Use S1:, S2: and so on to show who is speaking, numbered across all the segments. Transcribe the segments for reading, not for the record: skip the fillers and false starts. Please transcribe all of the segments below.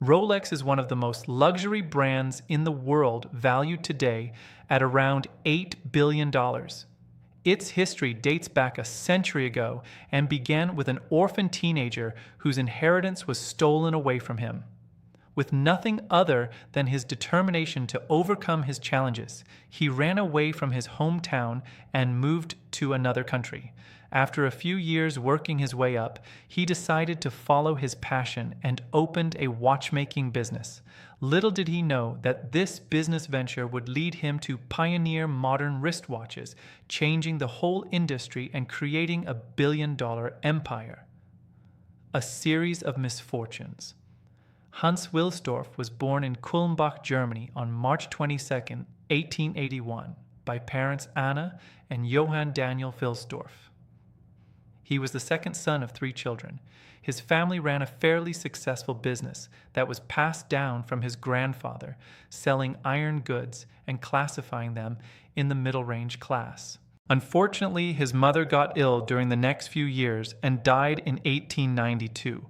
S1: Rolex is one of the most luxury brands in the world, valued today at around $8 billion. Its history dates back a century ago and began with an orphan teenager whose inheritance was stolen away from him. With nothing other than his determination to overcome his challenges, he ran away from his hometown and moved to another country. After a few years working his way up, he decided to follow his passion and opened a watchmaking business. Little did he know that this business venture would lead him to pioneer modern wristwatches, changing the whole industry and creating a billion-dollar empire. A series of misfortunes. Hans Wilsdorf was born in Kulmbach, Germany on March 22, 1881, by parents Anna and Johann Daniel Wilsdorf. He was the second son of 3 children. His family ran a fairly successful business that was passed down from his grandfather, selling iron goods and classifying them in the middle-range class. Unfortunately, his mother got ill during the next few years and died in 1892.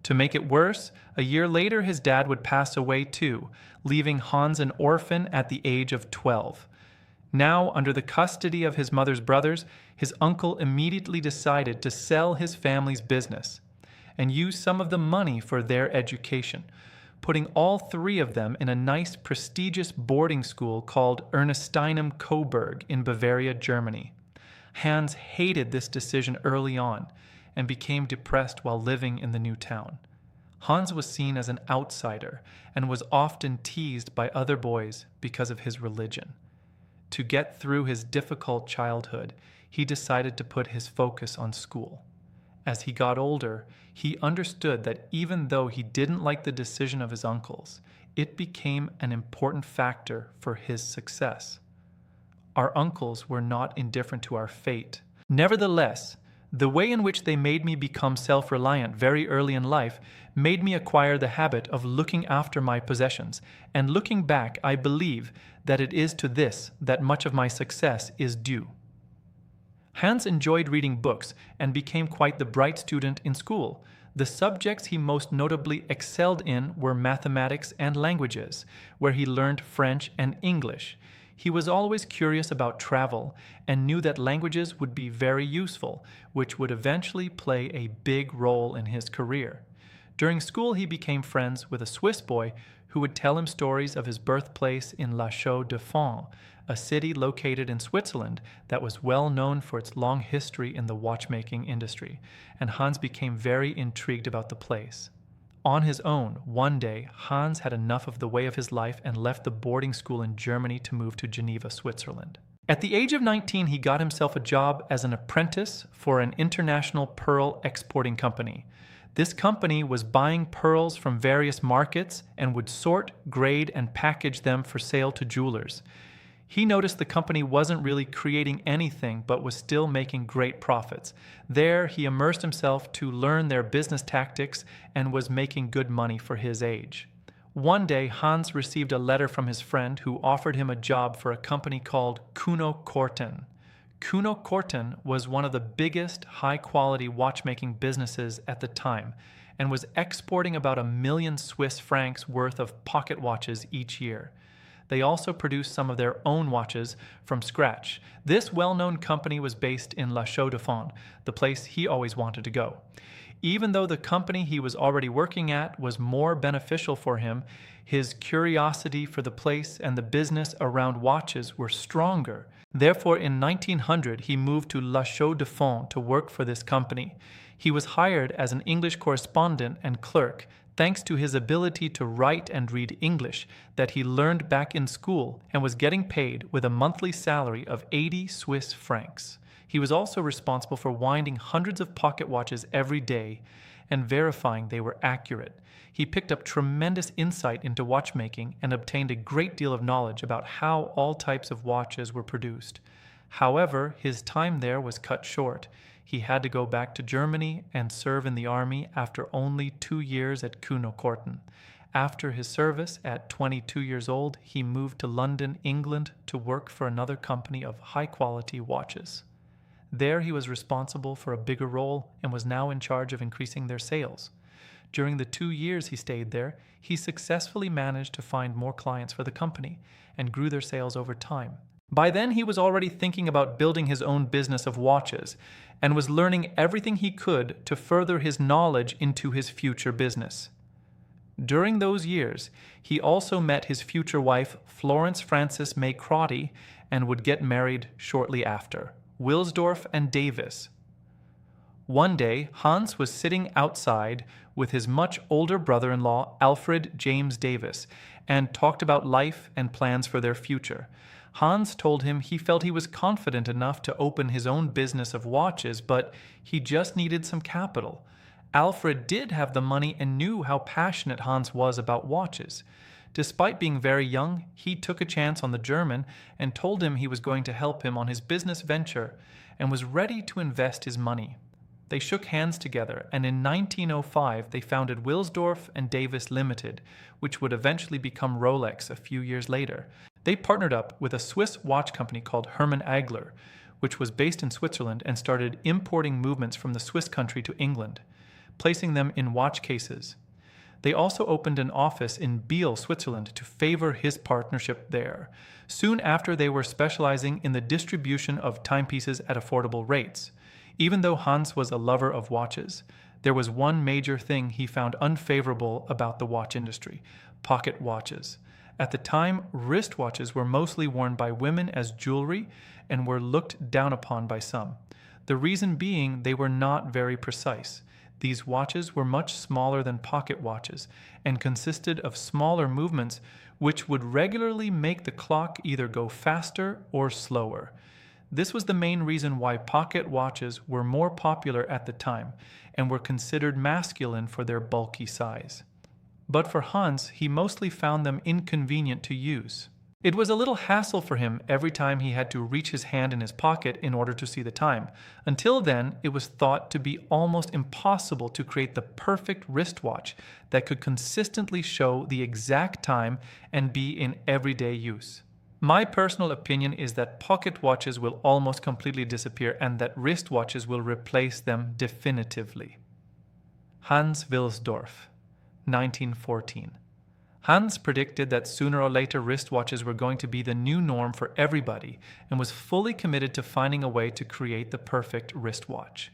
S1: To make it worse, a year later his dad would pass away too, leaving Hans an orphan at the age of 12. Now, under the custody of his mother's brothers, his uncle immediately decided to sell his family's business and use some of the money for their education, putting all 3 of them in a nice, prestigious boarding school called Ernestinum Coburg in Bavaria, Germany. Hans hated this decision early on and became depressed while living in the new town. Hans was seen as an outsider and was often teased by other boys because of his religion. To get through his difficult childhood, he decided to put his focus on school. As he got older, he understood that even though he didn't like the decision of his uncles, it became an important factor for his success. Our uncles were not indifferent to our fate. Nevertheless, the way in which they made me become self-reliant very early in life made me acquire the habit of looking after my possessions, and looking back, I believe that it is to this that much of my success is due. Hans enjoyed reading books and became quite the bright student in school. The subjects he most notably excelled in were mathematics and languages, where he learned French and English. He was always curious about travel and knew that languages would be very useful, which would eventually play a big role in his career. During school, he became friends with a Swiss boy who would tell him stories of his birthplace in La Chaux-de-Fonds, a city located in Switzerland that was well known for its long history in the watchmaking industry, and Hans became very intrigued about the place. On his own, one day, Hans had enough of the way of his life and left the boarding school in Germany to move to Geneva, Switzerland. At the age of 19, he got himself a job as an apprentice for an international pearl exporting company. This company was buying pearls from various markets and would sort, grade, and package them for sale to jewelers. He noticed the company wasn't really creating anything but was still making great profits. There, he immersed himself to learn their business tactics and was making good money for his age. One day, Hans received a letter from his friend who offered him a job for a company called Kuno Korten. Kuno Korten was one of the biggest high-quality watchmaking businesses at the time and was exporting about 1 million Swiss francs worth of pocket watches each year. They also produced some of their own watches from scratch. This well-known company was based in La Chaux-de-Fonds, the place he always wanted to go. Even though the company he was already working at was more beneficial for him, his curiosity for the place and the business around watches were stronger. Therefore, in 1900, he moved to La Chaux-de-Fonds to work for this company. He was hired as an English correspondent and clerk, thanks to his ability to write and read English that he learned back in school, and was getting paid with a monthly salary of 80 Swiss francs. He was also responsible for winding hundreds of pocket watches every day and verifying they were accurate. He picked up tremendous insight into watchmaking and obtained a great deal of knowledge about how all types of watches were produced. However, his time there was cut short. He had to go back to Germany and serve in the army after only 2 years at Kuno Korten. After his service, at 22 years old, he moved to London, England, to work for another company of high-quality watches. There he was responsible for a bigger role and was now in charge of increasing their sales. During the 2 years he stayed there, he successfully managed to find more clients for the company and grew their sales over time. By then, he was already thinking about building his own business of watches and was learning everything he could to further his knowledge into his future business. During those years, he also met his future wife, Florence Frances May Crotty, and would get married shortly after, Wilsdorf and Davis. One day, Hans was sitting outside with his much older brother-in-law, Alfred James Davis, and talked about life and plans for their future. Hans told him he felt he was confident enough to open his own business of watches, but he just needed some capital. Alfred did have the money and knew how passionate Hans was about watches. Despite being very young, he took a chance on the German and told him he was going to help him on his business venture and was ready to invest his money. They shook hands together, and in 1905 they founded Wilsdorf and Davis Limited, which would eventually become Rolex a few years later. They partnered up with a Swiss watch company called Hermann Agler, which was based in Switzerland and started importing movements from the Swiss country to England, placing them in watch cases. They also opened an office in Biel, Switzerland, to favor his partnership there. Soon after, they were specializing in the distribution of timepieces at affordable rates. Even though Hans was a lover of watches, there was one major thing he found unfavorable about the watch industry: pocket watches. At the time, wristwatches were mostly worn by women as jewelry and were looked down upon by some. The reason being they were not very precise. These watches were much smaller than pocket watches and consisted of smaller movements which would regularly make the clock either go faster or slower. This was the main reason why pocket watches were more popular at the time and were considered masculine for their bulky size. But for Hans, he mostly found them inconvenient to use. It was a little hassle for him every time he had to reach his hand in his pocket in order to see the time. Until then, it was thought to be almost impossible to create the perfect wristwatch that could consistently show the exact time and be in everyday use. My personal opinion is that pocket watches will almost completely disappear and that wristwatches will replace them definitively. Hans Wilsdorf, 1914. Hans predicted that sooner or later wristwatches were going to be the new norm for everybody and was fully committed to finding a way to create the perfect wristwatch.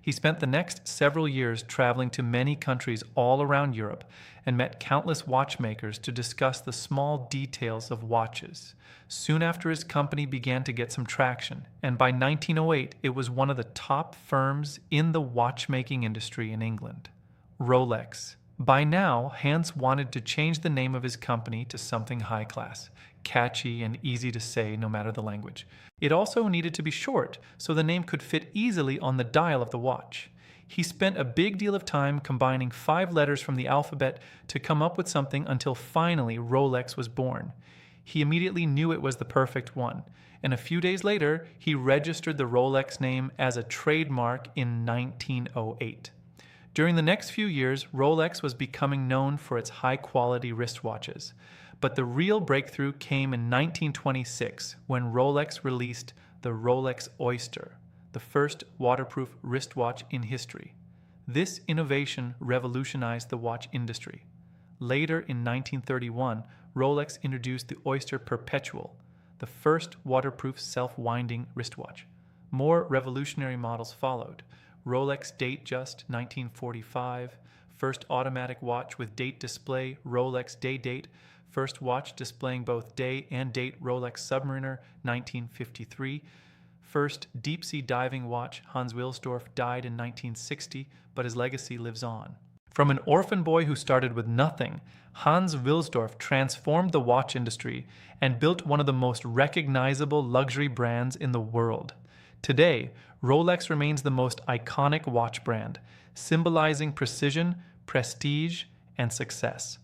S1: He spent the next several years traveling to many countries all around Europe and met countless watchmakers to discuss the small details of watches. Soon after, his company began to get some traction, and by 1908 it was one of the top firms in the watchmaking industry in England, Rolex. By now, Hans wanted to change the name of his company to something high class, catchy and easy to say no matter the language. It also needed to be short, so the name could fit easily on the dial of the watch. He spent a big deal of time combining 5 letters from the alphabet to come up with something until finally Rolex was born. He immediately knew it was the perfect one, and a few days later, he registered the Rolex name as a trademark in 1908. During the next few years, Rolex was becoming known for its high-quality wristwatches. But the real breakthrough came in 1926 when Rolex released the Rolex Oyster, the first waterproof wristwatch in history. This innovation revolutionized the watch industry. Later in 1931, Rolex introduced the Oyster Perpetual, the first waterproof self-winding wristwatch. More revolutionary models followed. Rolex Datejust 1945, first automatic watch with date display, Rolex Day Date, first watch displaying both day and date, Rolex Submariner 1953, first deep-sea diving watch, Hans Wilsdorf died in 1960, but his legacy lives on. From an orphan boy who started with nothing, Hans Wilsdorf transformed the watch industry and built one of the most recognizable luxury brands in the world. Today, Rolex remains the most iconic watch brand, symbolizing precision, prestige, and success.